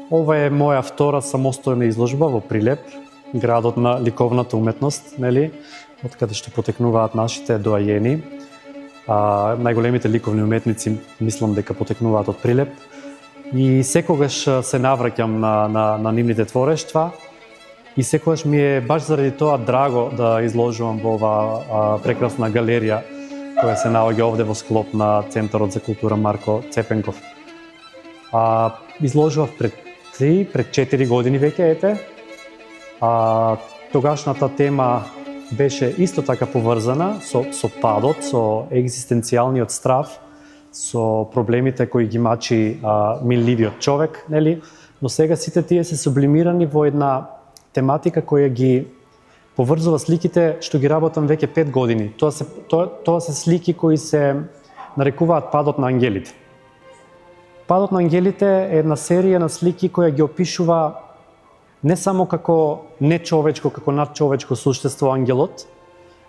Ова е моја втора самостојна изложба во Прилеп, градот на ликовната уметност, нели, од каде што потекнуваат нашите доајени. Најголемите ликовни уметници мислам дека потекнуваат од Прилеп. И секогаш се навраќам на нивните творештва и секогаш ми е баш заради тоа драго да изложувам во оваа прекрасна галерија која се наоѓа овде во склоп на Центарот за култура Марко Цепенков. Изложував пред 4 години веќе, ете. Тогашната тема беше исто така поврзана со падот, со екзистенцијалниот страв, со проблемите кои ги мачи минливиот човек, нели? Но сега сите тие се сублимирани во една тематика која ги поврзува сликите што ги работам веќе 5 години. Тоа се слики кои се нарекуваат падот на ангелите. Падот на ангелите е една серија на слики која ги опишува не само како нечовечко, како надчовечко суштество ангелот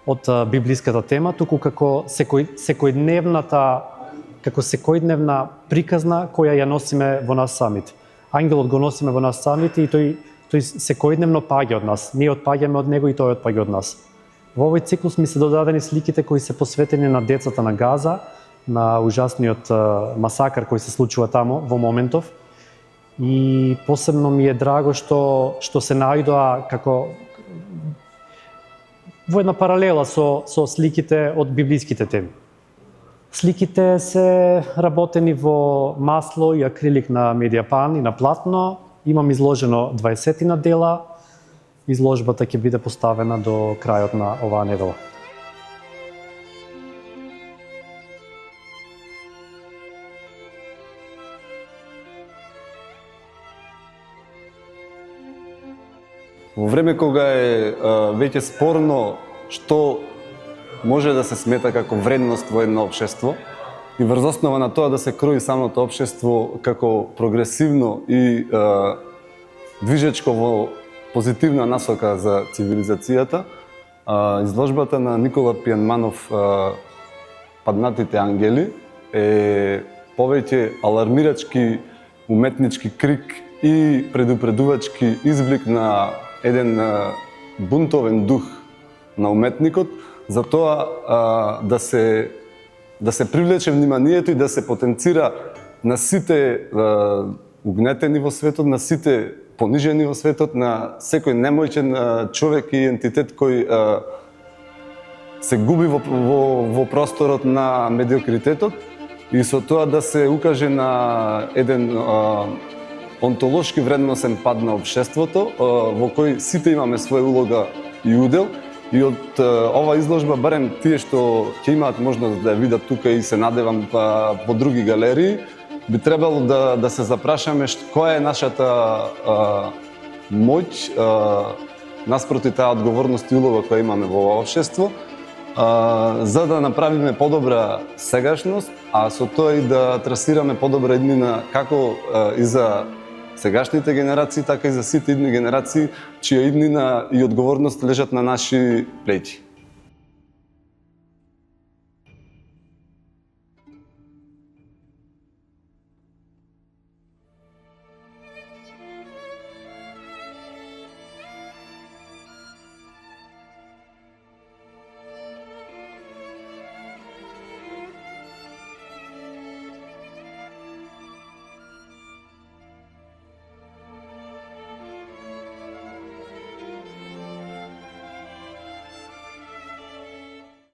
од библиската тема, туку како секојдневна приказна која ја носиме во нас самите. Ангелот го носиме во нас самите и тој секојдневно паѓа од нас. Ние отпаѓаме од него и тој отпаѓа од нас. Во овој циклус ми се додадени сликите кои се посветени на децата на Газа, на ужасниот масакар кој се случува таму во моментов. И посебно ми е драго што се најдоа како во една паралела со сликите од библиските теми. Сликите се работени во масло и акрилик на медиапан и на платно. Имам изложено 20 дела. Изложбата ќе биде поставена до крајот на оваа недела. Во време кога е веќе спорно што може да се смета како вредност во едно општество и врз основа на тоа да се крои самото општество како прогресивно и движечко во позитивна насока за цивилизацијата, изложбата на Никола Пијанманов "Паднатите ангели" е повеќе алармирачки уметнички крик и предупредувачки извлик на еден бунтовен дух на уметникот за тоа да се привлече вниманието и да се потенцира на сите угнетени во светот, на сите понижени во светот, на секој немоćен човек и ентитет кој се губи во просторот на медиокритетот и со тоа да се укаже на еден онтолошки вредносен пад на општеството, во кој сите имаме своја улога и удел. И од ова изложба, барем тие што ќе имаат можност да ја видат тука и се надевам по други галерии, би требало да се запрашаме која е нашата моќ наспроти таа одговорност и улога која имаме во ова општество, за да направиме подобра сегашност, а со тоа и да трасираме подобра иднина како и за сегашните генерации, така и за сите идни генерации, чија иднина и одговорност лежат на наши плеќи.